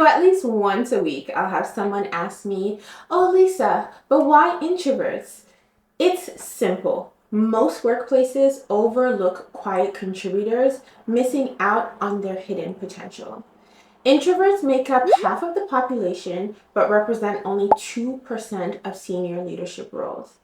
So at least once a week, I'll have someone ask me, "Oh, Lisa, but why introverts?" It's simple. Most workplaces overlook quiet contributors, missing out on their hidden potential. Introverts make up half of the population, but represent only 2% of senior leadership roles.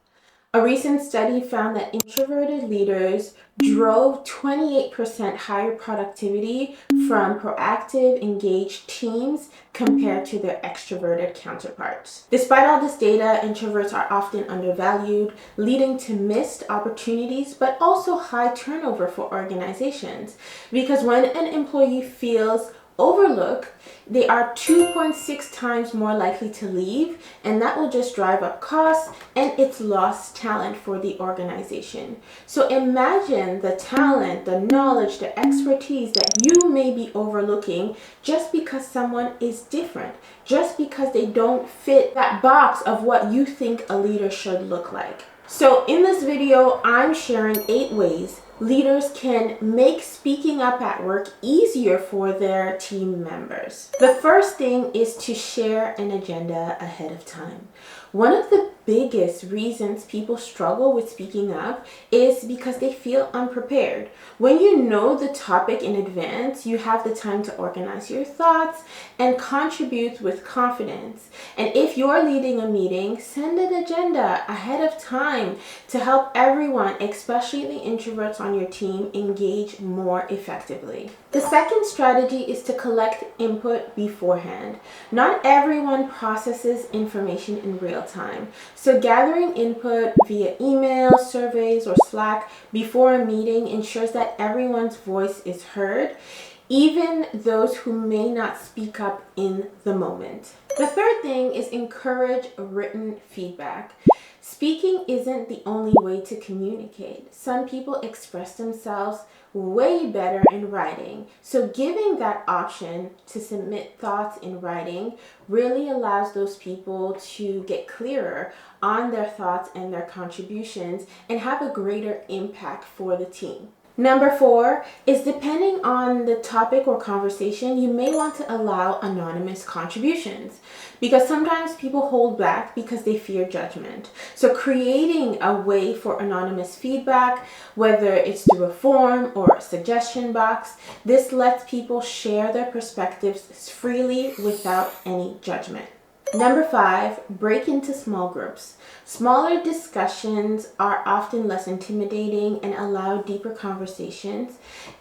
A recent study found that introverted leaders drove 28% higher productivity from proactive, engaged teams compared to their extroverted counterparts. Despite all this data, introverts are often undervalued, leading to missed opportunities, but also high turnover for organizations. Because when an employee feels overlooked, they are 2.6 times more likely to leave, and that will just drive up costs and it's lost talent for the organization. So imagine the talent, the knowledge, the expertise that you may be overlooking just because someone is different, just because they don't fit that box of what you think a leader should look like. So in this video, I'm sharing 8 ways leaders can make speaking up at work easier for their team members. The first thing is to share an agenda ahead of time. One of the biggest reasons people struggle with speaking up is because they feel unprepared. When you know the topic in advance, you have the time to organize your thoughts and contribute with confidence. And if you're leading a meeting, send an agenda ahead of time to help everyone, especially the introverts on your team, engage more effectively. The second strategy is to collect input beforehand. Not everyone processes information in real time. So gathering input via email, surveys, or Slack before a meeting ensures that everyone's voice is heard, even those who may not speak up in the moment. The third thing is encourage written feedback. Speaking isn't the only way to communicate. Some people express themselves way better in writing. So giving that option to submit thoughts in writing really allows those people to get clearer on their thoughts and their contributions and have a greater impact for the team. Number 4 is, depending on the topic or conversation, you may want to allow anonymous contributions because sometimes people hold back because they fear judgment. So creating a way for anonymous feedback, whether it's through a form or a suggestion box, this lets people share their perspectives freely without any judgment. Number 5, break into small groups. Smaller discussions are often less intimidating and allow deeper conversations.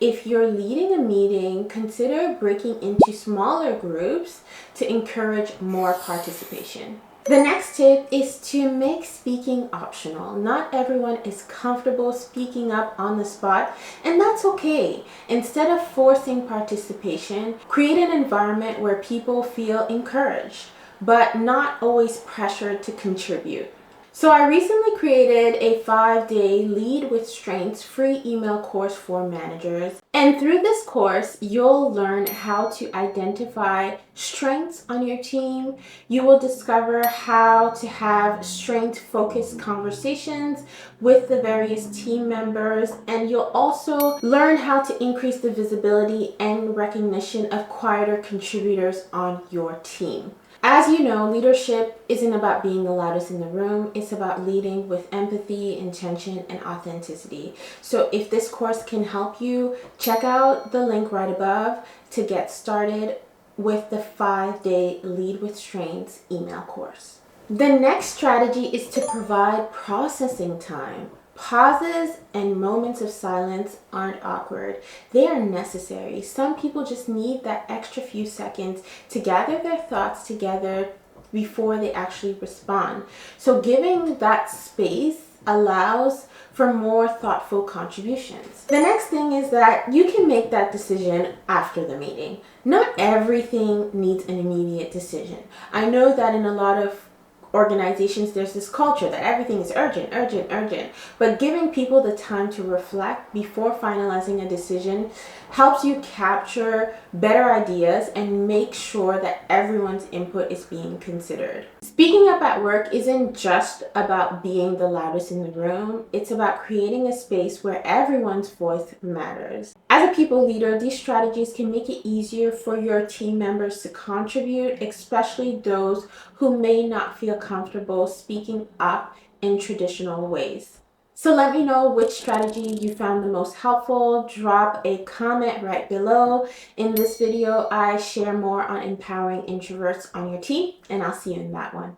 If you're leading a meeting, consider breaking into smaller groups to encourage more participation. The next tip is to make speaking optional. Not everyone is comfortable speaking up on the spot, and that's okay. Instead of forcing participation, create an environment where people feel encouraged, but not always pressured to contribute. So I recently created a 5-day Lead with Strengths free email course for managers. And through this course, you'll learn how to identify strengths on your team. You will discover how to have strength-focused conversations with the various team members. And you'll also learn how to increase the visibility and recognition of quieter contributors on your team. As you know, leadership isn't about being the loudest in the room. It's about leading with empathy, intention, and authenticity. So if this course can help you, check out the link right above to get started with the 5-day Lead with Strengths email course. The next strategy is to provide processing time. Pauses and moments of silence aren't awkward. They are necessary. Some people just need that extra few seconds to gather their thoughts together before they actually respond. So giving that space allows for more thoughtful contributions. The next thing is that you can make that decision after the meeting. Not everything needs an immediate decision. I know that in a lot of organizations, there's this culture that everything is urgent, but giving people the time to reflect before finalizing a decision helps you capture better ideas and make sure that everyone's input is being considered. Speaking up at work isn't just about being the loudest in the room. It's about creating a space where everyone's voice matters. As a a people leader, these strategies can make it easier for your team members to contribute, especially those who may not feel comfortable speaking up in traditional ways. So let me know which strategy you found the most helpful. Drop a comment right below. In this video, I share more on empowering introverts on your team, and I'll see you in that one.